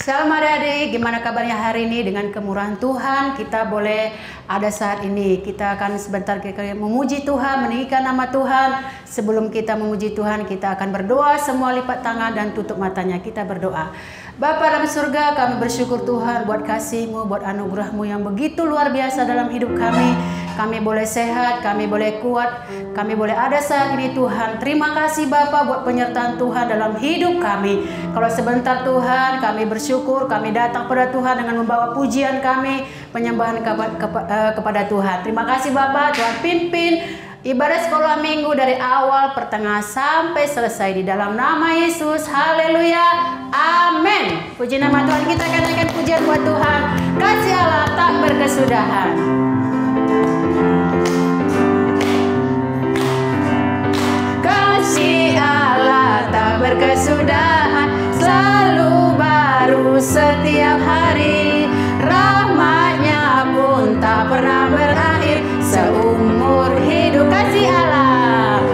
Shalom adik-adik, gimana kabarnya hari ini? Dengan kemurahan Tuhan kita boleh ada saat ini. Kita akan sebentar memuji Tuhan, meninggikan nama Tuhan. Sebelum kita memuji Tuhan, kita akan berdoa. Semua lipat tangan dan tutup matanya. Kita berdoa. Bapa dalam surga, kami bersyukur Tuhan buat kasih-Mu, buat anugerah-Mu yang begitu luar biasa dalam hidup kami. Kami boleh sehat, kami boleh kuat, kami boleh ada saat ini Tuhan. Terima kasih Bapa buat penyertaan Tuhan dalam hidup kami. Kalau sebentar Tuhan, kami bersyukur, kami datang pada Tuhan dengan membawa pujian kami, penyembahan kepada Tuhan. Terima kasih Bapa, Tuhan pimpin ibadah sekolah minggu dari awal, pertengahan sampai selesai di dalam nama Yesus. Haleluya. Amin. Puji nama Tuhan, kita akan naikkan pujian buat Tuhan. Kasih Allah tak berkesudahan. Kasih Allah tak berkesudahan, selalu baru setiap hari. Rahmat-Nya pun tak pernah berakhir seumur hidup. Kasih Allah,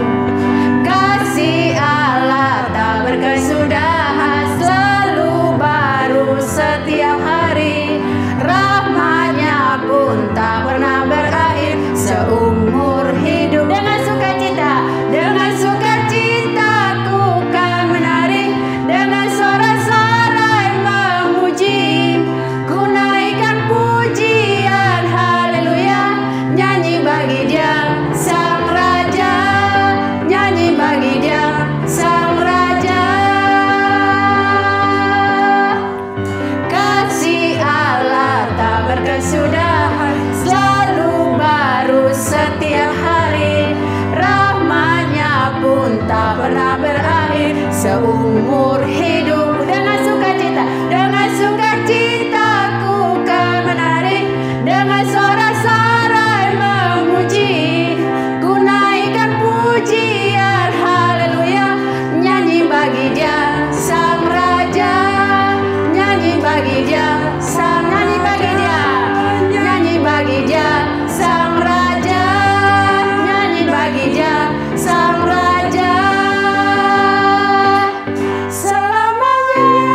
kasih Allah tak berkesudahan, selalu baru setiap hari. Rahmat-Nya pun tak pernah berakhir seumur hidup. Dengan sukacita, dengan sukacitaku kan menari, dengan sorak-sorai memuji, ku naikkan pujian haleluya. Nyanyi bagi Dia Sang Raja, nyanyi bagi Dia Sang Raja. Kasih Allah tak berkesudahan, selalu baru setiap hari. Rahmat-Nya pun tak pernah berakhir seumur hidup. Dengan sukacita, dengan sukacitaku kan menari, dengan sorak-sorai memuji, ku naikkan pujian haleluya. Nyanyi bagi Dia Sang Raja, nyanyi bagi Dia Sang, nyanyi bagi Dia, nyanyi bagi Dia Sang Raja, nyanyi bagi Dia Sang Raja selamanya.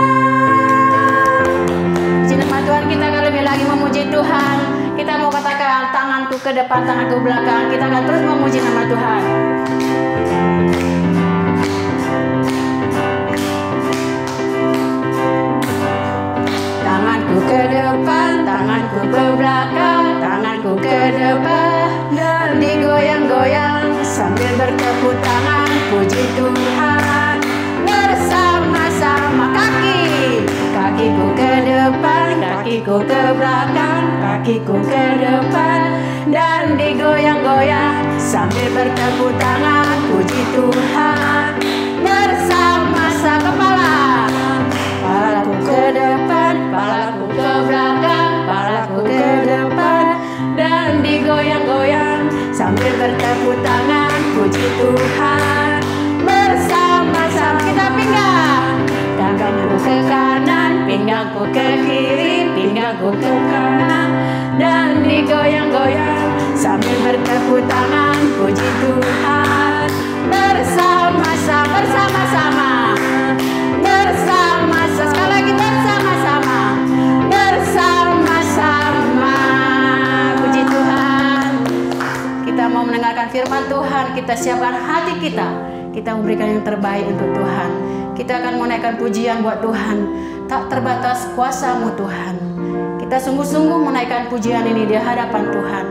Puji nama Tuhan, kita akan lebih lagi memuji Tuhan. Kita mau katakan tanganku ke depan, tanganku ke belakang. Kita akan terus memuji nama Tuhan. Tanganku ke depan, tanganku ke belakang, tanganku ke depan dan digoyang-goyang sambil bertepuk tangan. Puji Tuhan bersama-sama. Kakiku ke depan, kakiku ke belakang, kakiku ke depan dan digoyang-goyang sambil bertepuk tangan. Puji Tuhan bersama-sama. Kepalaku ke depan, kepalaku ke belakang, kepalaku ke depan dan digoyang-goyang sambil bertepuk tangan. Puji Tuhan bersama-sama. Kita pinggang, tanganku ke kanan, pinggangku ke kiri, pinggangku ke kanan dan digoyang-goyang sambil bertepuk tangan. Puji Tuhan bersama-sama, bersama-sama, bersama-sama. Sekali lagi bersama-sama, bersama-sama. Puji Tuhan. Kita mau mendengarkan firman Tuhan. Kita siapkan hati kita. Kita memberikan yang terbaik untuk Tuhan. Kita akan menaikkan pujian buat Tuhan. Tak terbatas kuasa-Mu Tuhan. Kita sungguh-sungguh menaikkan pujian ini di hadapan Tuhan.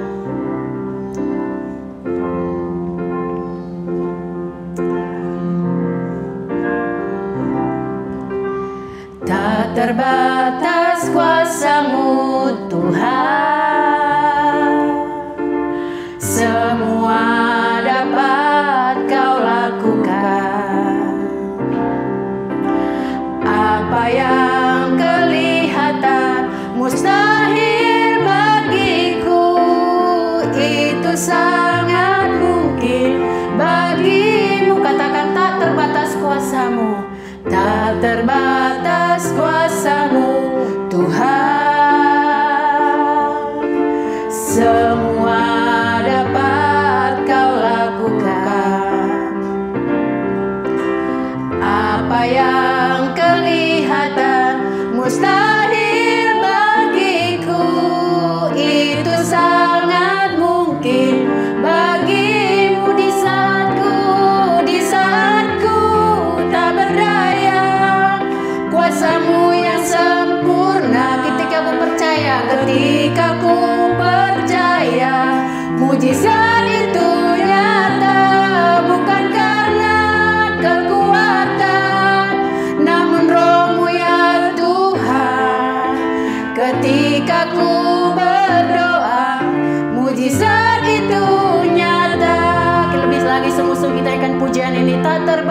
Tak terbatas kuasa-Mu Tuhan, semua dapat Kau lakukan. Apa yang kelihatan mustahil bagiku, itu sangat mungkin bagimu. Katakan tak terbatas kuasa-Mu, tak terbatas kuasa-Mu Tuhan, semua dapat Kau lakukan. Apa yang kelihatan mustahil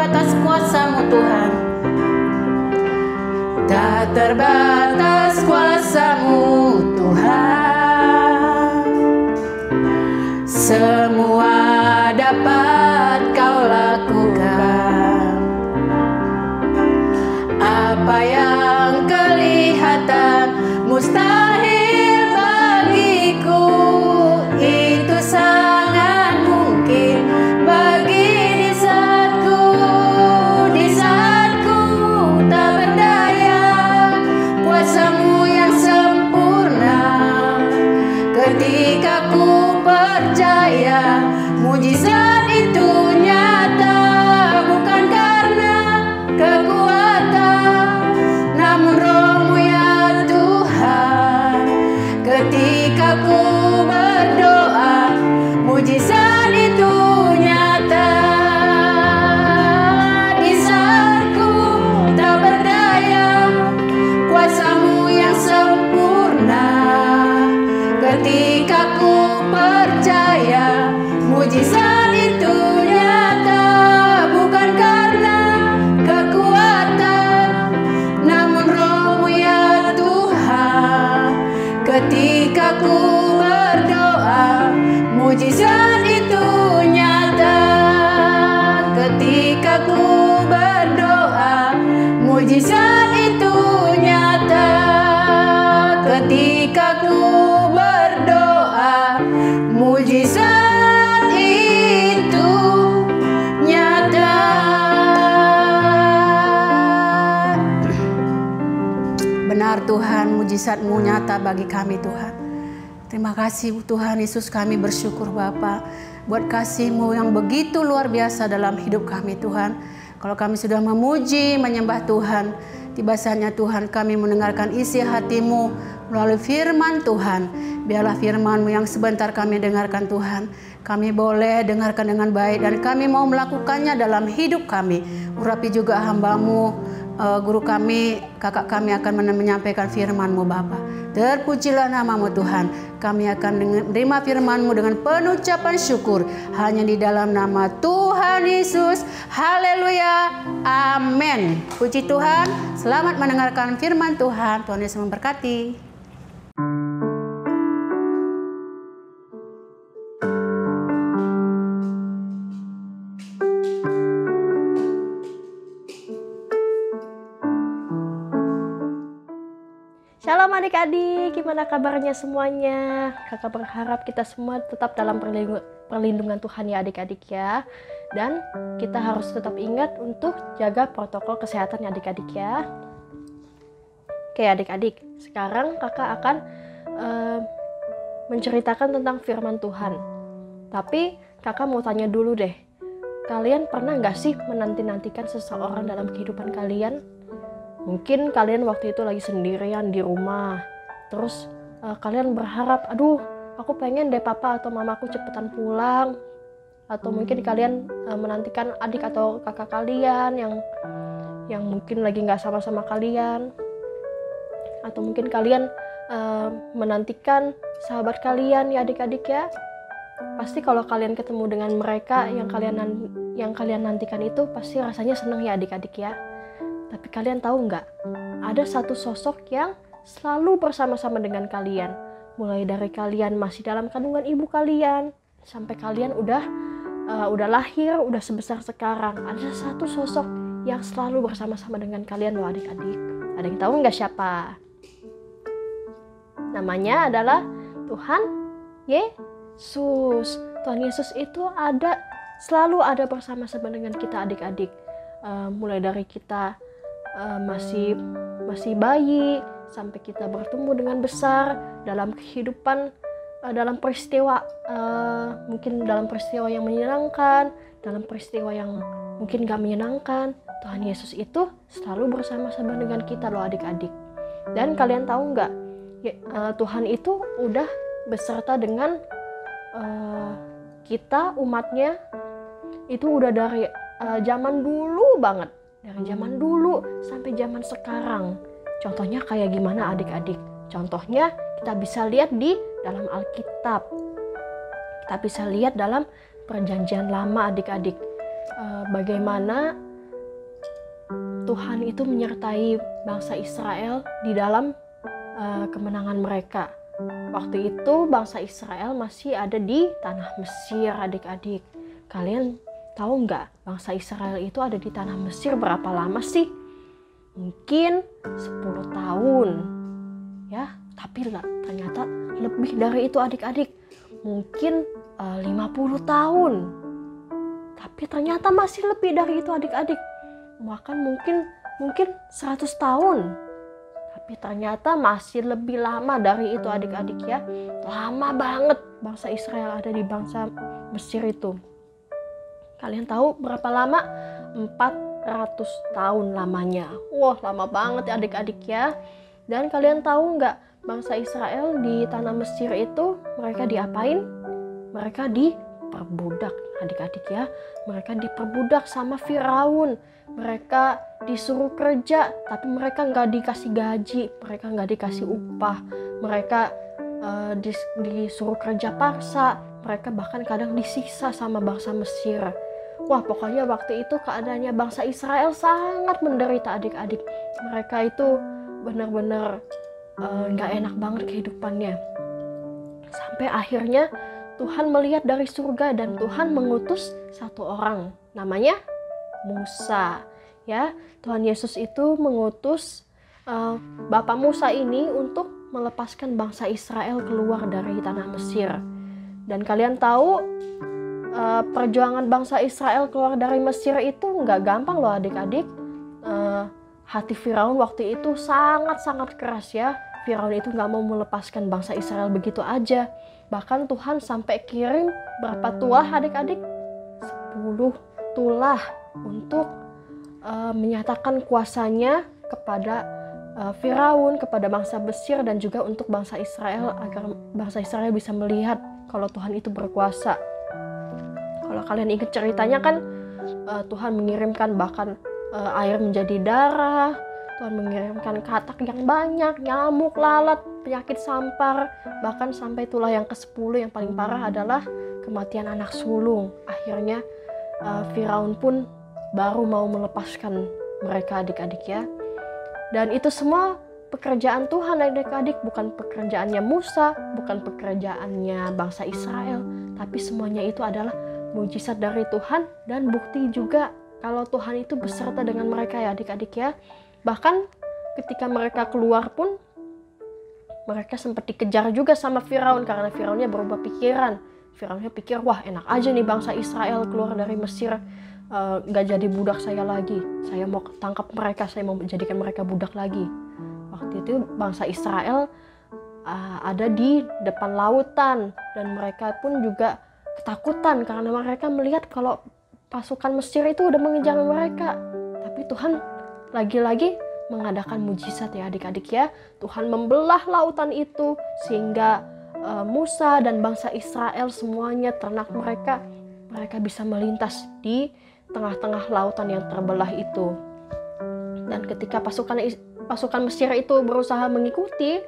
terbatas kuasa-Mu Tuhan. Tak terbatas kuasa-Mu Tuhan. Semua dapat Kau lakukan. Apa yang kelihatan mustahil bagiku, itu sangat mungkin bagi di saat ku tak berdaya. Kuasa-Mu yang sempurna, ketika ku percaya mujizat itu nyata, bukan karena kekuatan, namun Roh-Mu ya Tuhan. Ketika ku berdoa, mujizat itu nyata. Di saat ku tak berdaya, kuasa-Mu yang sempurna, ketika ku percaya mujizat itu nyata, bukan karena kekuatan, namun Roh-Mu ya Tuhan. Ketika ku berdoa, mujizat itu nyata. Ketika ku berdoa, mujizat itu nyata. Ketika ku berdoa, mujizat itu nyata. Benar Tuhan, mujizat-Mu nyata bagi kami Tuhan. Terima kasih Tuhan Yesus, kami bersyukur Bapa buat kasih-Mu yang begitu luar biasa dalam hidup kami Tuhan. Kalau kami sudah memuji, menyembah Tuhan, tiba saatnya Tuhan kami mendengarkan isi hati-Mu melalui firman Tuhan. Biarlah firman-Mu yang sebentar kami dengarkan Tuhan, kami boleh dengarkan dengan baik dan kami mau melakukannya dalam hidup kami. Urapi juga hamba-Mu, guru kami, kakak kami akan menyampaikan firman-Mu Bapa. Terpujilah nama-Mu Tuhan. Kami akan menerima firman-Mu dengan penuh ucapan syukur. Hanya di dalam nama Tuhan Yesus. Haleluya. Amin. Puji Tuhan. Selamat mendengarkan firman Tuhan. Tuhan Yesus memberkati. Shalom adik-adik, gimana kabarnya semuanya? Kakak berharap kita semua tetap dalam perlindungan Tuhan ya adik-adik ya. Dan kita harus tetap ingat untuk jaga protokol kesehatan ya adik-adik ya. Oke adik-adik, sekarang kakak akan menceritakan tentang firman Tuhan. Tapi kakak mau tanya dulu deh, kalian pernah gak sih menanti-nantikan seseorang dalam kehidupan kalian? Mungkin kalian waktu itu lagi sendirian di rumah, terus kalian berharap, aduh aku pengen deh papa atau mamaku cepetan pulang. Atau mungkin kalian menantikan adik atau kakak kalian yang mungkin lagi gak sama-sama kalian. Atau mungkin kalian menantikan sahabat kalian ya adik-adik ya. Pasti kalau kalian ketemu dengan mereka yang kalian nantikan itu pasti rasanya senang ya adik-adik ya. Tapi kalian tahu nggak? Ada satu sosok yang selalu bersama-sama dengan kalian. Mulai dari kalian masih dalam kandungan ibu kalian, sampai kalian udah lahir, udah sebesar sekarang. Ada satu sosok yang selalu bersama-sama dengan kalian loh adik-adik. Ada yang tahu nggak siapa? Namanya adalah Tuhan Yesus. Tuhan Yesus itu selalu ada bersama-sama dengan kita adik-adik. Mulai dari kita masih bayi sampai kita bertumbuh dengan besar dalam kehidupan, dalam peristiwa mungkin dalam peristiwa yang menyenangkan, dalam peristiwa yang mungkin gak menyenangkan. Tuhan Yesus itu selalu bersama-sama dengan kita loh adik-adik. Dan kalian tahu nggak, Tuhan itu udah beserta dengan kita umatnya itu udah dari zaman dulu banget. Dari zaman dulu sampai zaman sekarang. Contohnya kayak gimana adik-adik? Contohnya kita bisa lihat di dalam Alkitab. Kita bisa lihat dalam Perjanjian Lama adik-adik. Bagaimana Tuhan itu menyertai bangsa Israel di dalam kemenangan mereka. Waktu itu bangsa Israel masih ada di tanah Mesir, adik-adik. Kalian tahu nggak bangsa Israel itu ada di tanah Mesir berapa lama sih? Mungkin 10 tahun. Ya, tapi ternyata lebih dari itu adik-adik. Mungkin 50 tahun. Tapi ternyata masih lebih dari itu adik-adik. Bahkan mungkin 100 tahun. Tapi ternyata masih lebih lama dari itu adik-adik ya. Lama banget bangsa Israel ada di bangsa Mesir itu. Kalian tahu berapa lama? 400 tahun lamanya. Wah, lama banget ya adik-adik ya. Dan kalian tahu nggak bangsa Israel di tanah Mesir itu mereka diapain? Mereka diperbudak adik-adik ya. Mereka diperbudak sama Firaun. Mereka disuruh kerja, tapi mereka nggak dikasih gaji, mereka nggak dikasih upah, mereka disuruh kerja paksa, mereka bahkan kadang disiksa sama bangsa Mesir. Wah, pokoknya waktu itu keadaannya bangsa Israel sangat menderita adik-adik. Mereka itu benar-benar nggak enak banget kehidupannya. Sampai akhirnya Tuhan melihat dari surga dan Tuhan mengutus satu orang, namanya Musa. Ya, Tuhan Yesus itu mengutus Bapak Musa ini untuk melepaskan bangsa Israel keluar dari tanah Mesir. Dan kalian tahu perjuangan bangsa Israel keluar dari Mesir itu nggak gampang loh adik-adik. Hati Firaun waktu itu sangat-sangat keras ya. Firaun itu nggak mau melepaskan bangsa Israel begitu aja. Bahkan Tuhan sampai kirim berapa tulah adik-adik? 10 tulah untuk menyatakan kuasanya kepada Firaun, kepada bangsa Mesir dan juga untuk bangsa Israel agar bangsa Israel bisa melihat kalau Tuhan itu berkuasa. Kalau kalian ingat ceritanya kan Tuhan mengirimkan bahkan air menjadi darah, Tuhan mengirimkan katak yang banyak, nyamuk, lalat, penyakit sampar, bahkan sampai tulah yang ke-10 yang paling parah adalah kematian anak sulung. Akhirnya Firaun pun baru mau melepaskan mereka adik-adik ya. Dan itu semua pekerjaan Tuhan adik-adik, bukan pekerjaannya Musa, bukan pekerjaannya bangsa Israel, tapi semuanya itu adalah mujizat dari Tuhan dan bukti juga kalau Tuhan itu beserta dengan mereka ya adik-adik ya. Bahkan ketika mereka keluar pun mereka sempat dikejar juga sama Firaun karena Firaunnya berubah pikiran. Firaunnya pikir, wah enak aja nih bangsa Israel keluar dari Mesir, gak jadi budak saya lagi. Saya mau tangkap mereka, saya mau menjadikan mereka budak lagi. Waktu itu bangsa Israel ada di depan lautan dan mereka pun juga ketakutan karena mereka melihat kalau pasukan Mesir itu udah mengejar mereka. Tapi Tuhan lagi-lagi mengadakan mujizat ya adik-adik ya. Tuhan membelah lautan itu sehingga Musa dan bangsa Israel semuanya, ternak mereka bisa melintas di tengah-tengah lautan yang terbelah itu. Dan ketika pasukan Mesir itu berusaha mengikuti,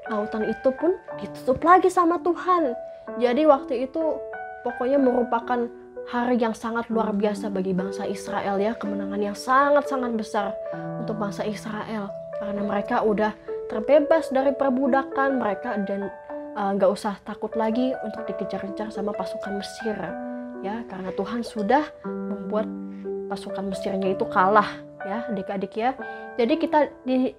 lautan itu pun ditutup lagi sama Tuhan. Jadi waktu itu pokoknya merupakan hari yang sangat luar biasa bagi bangsa Israel ya, kemenangan yang sangat-sangat besar untuk bangsa Israel karena mereka udah terbebas dari perbudakan mereka dan nggak usah takut lagi untuk dikejar-kejar sama pasukan Mesir ya, karena Tuhan sudah membuat pasukan Mesirnya itu kalah ya adik-adik ya. Jadi kita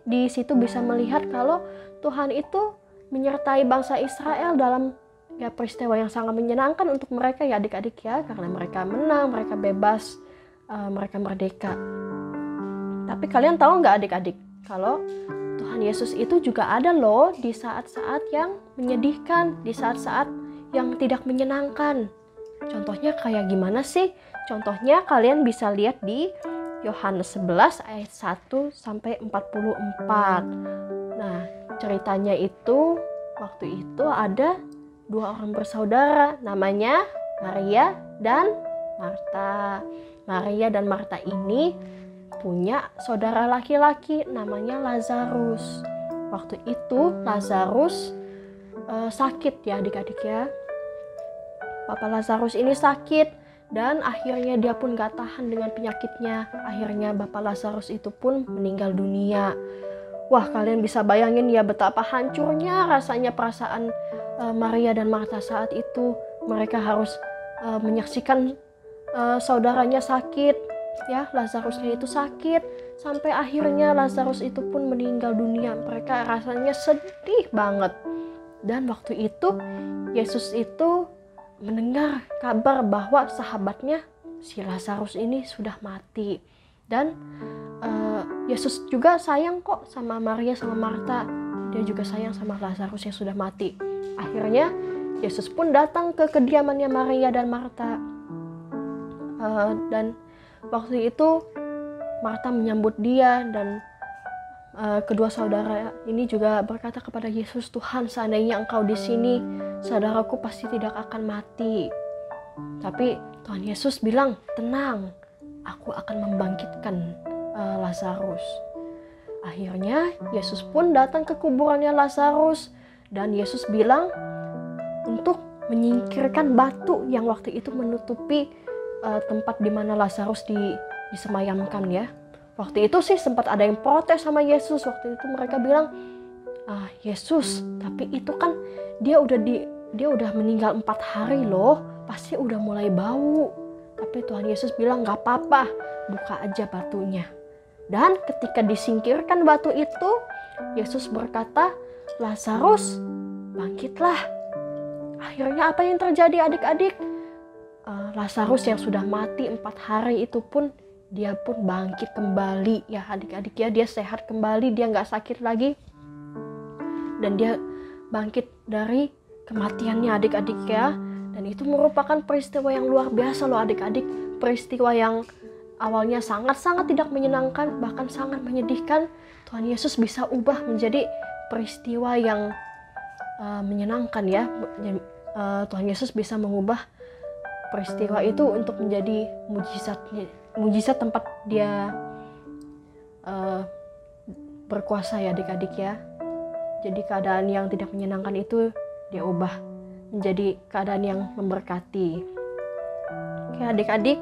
di situ bisa melihat kalau Tuhan itu menyertai bangsa Israel dalam ya peristiwa yang sangat menyenangkan untuk mereka ya adik-adik ya, karena mereka menang, mereka bebas, mereka merdeka. Tapi kalian tahu nggak adik-adik kalau Tuhan Yesus itu juga ada loh di saat-saat yang menyedihkan, di saat-saat yang tidak menyenangkan. Contohnya kayak gimana sih? Contohnya kalian bisa lihat di Yohanes 11 ayat 1 sampai 44. Nah, ceritanya itu waktu itu ada 2 orang bersaudara namanya Maria dan Marta. Maria dan Marta ini punya saudara laki-laki namanya Lazarus. Waktu itu Lazarus sakit ya adik-adik ya. Papa Lazarus ini sakit Dan akhirnya dia pun gak tahan dengan penyakitnya. Akhirnya Bapak Lazarus itu pun meninggal dunia. Wah, kalian bisa bayangin ya betapa hancurnya rasanya perasaan Maria dan Martha saat itu. Mereka harus menyaksikan saudaranya sakit, ya, Lazarusnya itu sakit, sampai akhirnya Lazarus itu pun meninggal dunia. Mereka rasanya sedih banget. Dan waktu itu Yesus itu mendengar kabar bahwa sahabatnya si Lazarus ini sudah mati. Dan Yesus juga sayang kok sama Maria sama Martha. Dia juga sayang sama Lazarus yang sudah mati. Akhirnya Yesus pun datang ke kediamannya Maria dan Martha. Dan waktu itu Martha menyambut dia, dan kedua saudara ini juga berkata kepada Yesus, "Tuhan, seandainya Engkau di sini, saudaraku pasti tidak akan mati." Tapi Tuhan Yesus bilang, "Tenang, aku akan membangkitkan Lazarus." Akhirnya Yesus pun datang ke kuburannya Lazarus, dan Yesus bilang untuk menyingkirkan batu yang waktu itu menutupi tempat di mana Lazarus disemayamkan, ya. Waktu itu sih sempat ada yang protes sama Yesus. Waktu itu mereka bilang, "Yesus, tapi itu kan dia udah meninggal 4 hari loh, pasti udah mulai bau." Tapi Tuhan Yesus bilang, "Gak apa-apa, buka aja batunya." Dan ketika disingkirkan batu itu, Yesus berkata, "Lazarus, bangkitlah." Akhirnya apa yang terjadi adik-adik? Lazarus yang sudah mati 4 hari itu pun dia pun bangkit kembali, ya adik-adik ya. Dia sehat kembali, dia gak sakit lagi, dan dia bangkit dari kematiannya adik-adik ya. Dan itu merupakan peristiwa yang luar biasa loh adik-adik. Peristiwa yang awalnya sangat-sangat tidak menyenangkan, bahkan sangat menyedihkan, Tuhan Yesus bisa ubah menjadi peristiwa yang menyenangkan, ya. Tuhan Yesus bisa mengubah peristiwa itu untuk menjadi mujizat tempat dia berkuasa, ya adik-adik ya. Jadi keadaan yang tidak menyenangkan itu dia ubah menjadi keadaan yang memberkati. Oke adik-adik,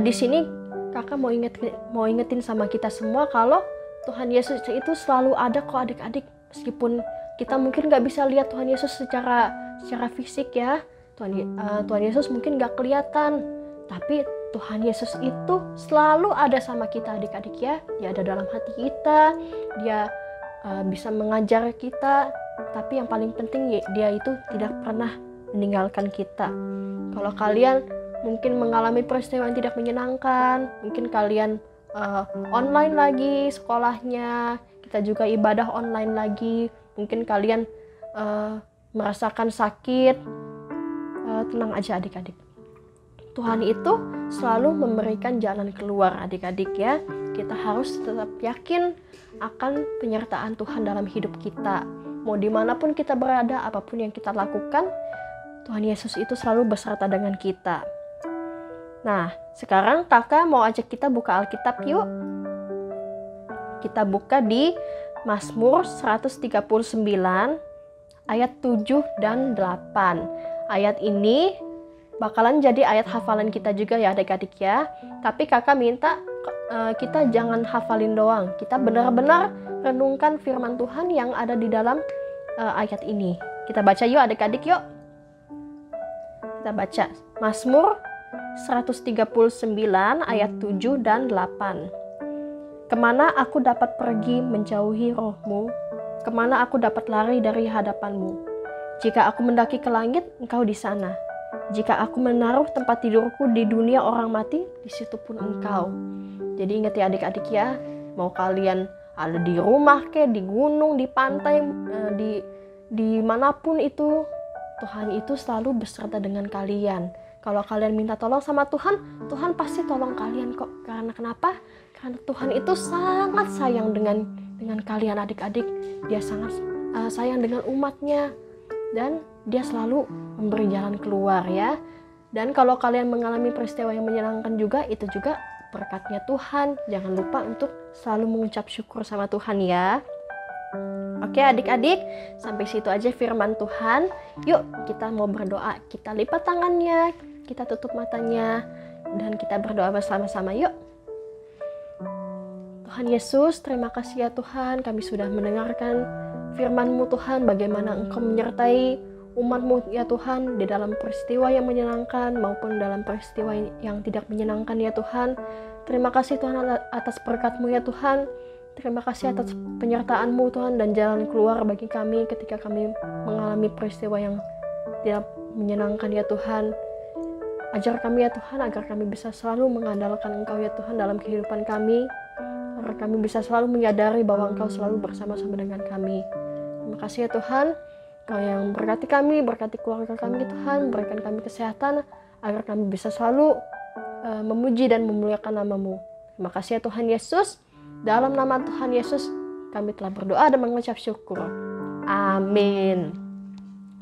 di sini kakak mau ingetin sama kita semua kalau Tuhan Yesus itu selalu ada kok adik-adik. Meskipun kita mungkin gak bisa lihat Tuhan Yesus secara fisik, ya. Tuhan Yesus mungkin gak kelihatan, tapi Tuhan Yesus itu selalu ada sama kita adik-adik ya. Dia ada dalam hati kita, dia bisa mengajar kita, tapi yang paling penting dia itu tidak pernah meninggalkan kita. Kalau kalian mungkin mengalami peristiwa yang tidak menyenangkan, mungkin kalian online lagi sekolahnya, kita juga ibadah online lagi, mungkin kalian merasakan sakit, tenang aja adik-adik. Tuhan itu selalu memberikan jalan keluar adik-adik ya. Kita harus tetap yakin akan penyertaan Tuhan dalam hidup kita. Mau dimanapun kita berada, apapun yang kita lakukan, Tuhan Yesus itu selalu beserta dengan kita. Nah, sekarang kakak mau ajak kita buka Alkitab yuk. Kita buka di Mazmur 139 ayat 7 dan 8. Ayat ini bakalan jadi ayat hafalan kita juga ya adik-adik ya. Tapi kakak minta kita jangan hafalin doang. Kita benar-benar renungkan firman Tuhan yang ada di dalam ayat ini. Kita baca yuk adik-adik yuk. Kita baca Mazmur 139 ayat 7 dan 8. Kemana aku dapat pergi menjauhi rohmu? Kemana aku dapat lari dari hadapanmu? Jika aku mendaki ke langit, engkau di sana. Jika aku menaruh tempat tidurku di dunia orang mati, di situ pun engkau. Jadi ingat ya adik-adik ya, mau kalian ada di rumah kek, di gunung, di pantai, di manapun itu, Tuhan itu selalu beserta dengan kalian. Kalau kalian minta tolong sama Tuhan, Tuhan pasti tolong kalian kok. Karena kenapa? Karena Tuhan itu sangat sayang dengan kalian adik-adik. Dia sangat sayang dengan umatnya. Dan dia selalu memberi jalan keluar ya. Dan kalau kalian mengalami peristiwa yang menyenangkan juga, itu juga berkatnya Tuhan. Jangan lupa untuk selalu mengucap syukur sama Tuhan ya. Oke adik-adik, sampai situ aja firman Tuhan. Yuk kita mau berdoa. Kita lipat tangannya, Kita tutup matanya dan kita berdoa bersama-sama yuk. Tuhan Yesus, terima kasih ya Tuhan, kami sudah mendengarkan firman-Mu Tuhan, bagaimana Engkau menyertai umat-Mu ya Tuhan di dalam peristiwa yang menyenangkan maupun dalam peristiwa yang tidak menyenangkan ya Tuhan. Terima kasih Tuhan atas berkat-Mu ya Tuhan. Terima kasih atas penyertaan-Mu Tuhan dan jalan keluar bagi kami ketika kami mengalami peristiwa yang tidak menyenangkan ya Tuhan. Ajar kami ya Tuhan agar kami bisa selalu mengandalkan Engkau ya Tuhan dalam kehidupan kami, agar kami bisa selalu menyadari bahwa Engkau selalu bersama-sama dengan kami. Terima kasih ya Tuhan, Engkau yang berkati kami, berkati keluarga kami ya Tuhan, berikan kami kesehatan agar kami bisa selalu memuji dan memuliakan nama-Mu. Terima kasih ya Tuhan Yesus, dalam nama Tuhan Yesus kami telah berdoa dan mengucap syukur. Amin.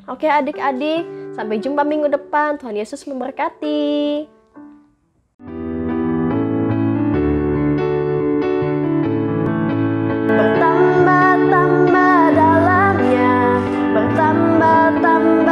Oke adik-adik, sampai jumpa minggu depan. Tuhan Yesus memberkati. Bertambah-tambah dalamnya, bertambah-tambah